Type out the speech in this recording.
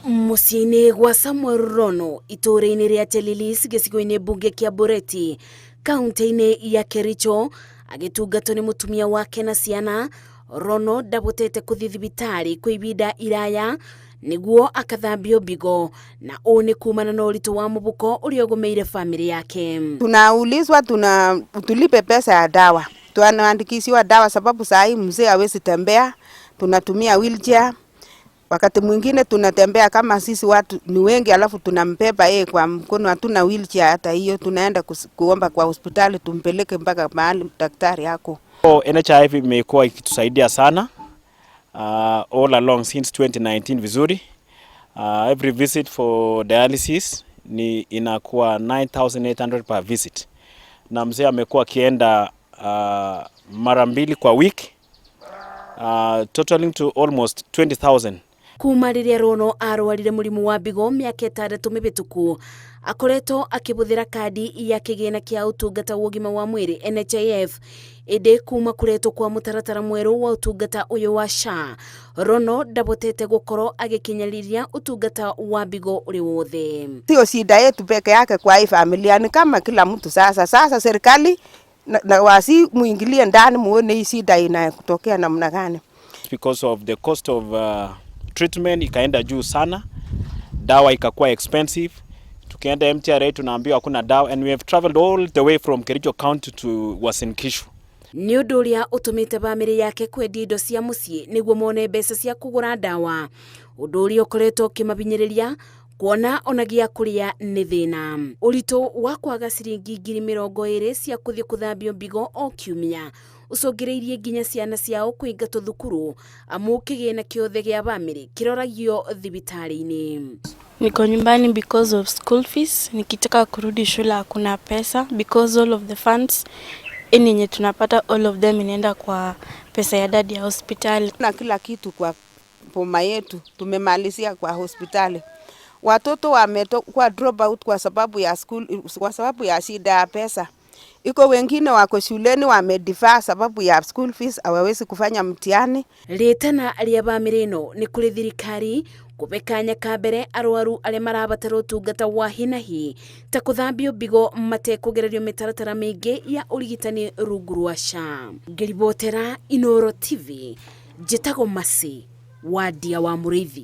Muciini gwa Samuel Rono itũũra-inĩ rĩa Chelilis gĩcigo-inĩ mbunge kĩa Bureti kaunti-inĩ ya Kericho agĩtungatwo nĩ mũtumia wake na ciana. Rono ndabotete kũthiĩ thibitarĩ kwa ihinda iraya nĩguo akathambio bigo, na ũũ nĩ kumana na ũritũ wa mũbuko ũrĩa ũgũmĩire famĩlĩ yake. Tunaulizwa tulipe pesa ya dawa, tunaandikishiwa dawa sababu saa hii mzee hawezi tembea, tunatumia wheelchair. Wakati mwingine tunatembea kama sisi watu ni wengi, alafu tunampeba yeye kwa mkono, hatuna wheelchair hata hiyo. Tunaenda kuomba kwa hospitali tumpeleke mpaka mahali daktari yako. SHA imekuwa ikitusaidia sana all along since 2019 vizuri. Every visit for dialysis ni inakuwa 9,800 per visit, na mzee amekuwa akienda mara mbili kwa wiki, totaling to almost 20,000. Kuma rĩrĩa Rono arwarire mũrimũ wa bigo mĩaka 6 mĩbĩtũku, akoretwo akĩbũthĩra kadi ya kĩgĩna kĩa ũtungata wa ũgima wa mwĩrĩ NHIF. Ĩndĩ kuma kũretwo kwa mũtaratara mwerũ wa ũtungata ũyũ wa SHA, Rono ndabotete gũkorwo agĩkinyĩria ũtungata wa bigo ũrĩ wothe. Sio shida yetu peke yake kwa hii familia, ni kama kila mtu sasa serikali na wasi muingilie ndani muone hii shida inayotokea namna gani. Because of the cost of treatment ikaenda juu sana, dawa ikakuwa expensive. Tukienda MTRA tunaambiwa hakuna dawa, and we have traveled all the way from Kericho County to Uasin Gishu. Nĩ ũndũ ũrĩa ũtũmĩte bamĩrĩ yake kwendia indo cia mũciĩ nĩguo mone mbeca cia kũgũra dawa, ũndũ ũrĩa ũkoretwo ũkĩmabinyĩrĩria kuona ona gĩa kũrĩa nĩ thĩna. Ũritũ wa kwaga ciringi 20,000 cia kũthiĩ kũthambio bigo o kiumia ũcũngĩrĩirie nginya ciana ciao kũingatwo thukuru, amu kĩgĩna kĩothe gĩa bamĩrĩ kĩroragio thibitarĩ-inĩ. Niko nyumbani because of school fees. Nikitaka kurudi shule hakuna pesa because all of the funds yenye tunapata all of them inaenda kwa pesa ya dadi ya hospitali. Na kila kitu kwa poma yetu tumemalizia kwa hospitali. Watoto wametoka drop out kwa sababu ya school, kwa sababu ya shida ya pesa. Iko wengine wako shuleni wamedefer sababu ya school fees, hawawezi kufanya mtihani. Rĩtana rĩa bamĩrĩ ĩno nĩ kũrĩ thirikari kũbe kanya ka mbere arwaru arĩa marabatara ũtungata wa hi na hi ta kũthambio bigo matekũgererio mĩtaratara mĩingĩ ya ũrigitani rungu rwa SHA. Ngĩribotera Inooro TV, njĩtagwo Masi wa Ndia wa Mũrĩithi.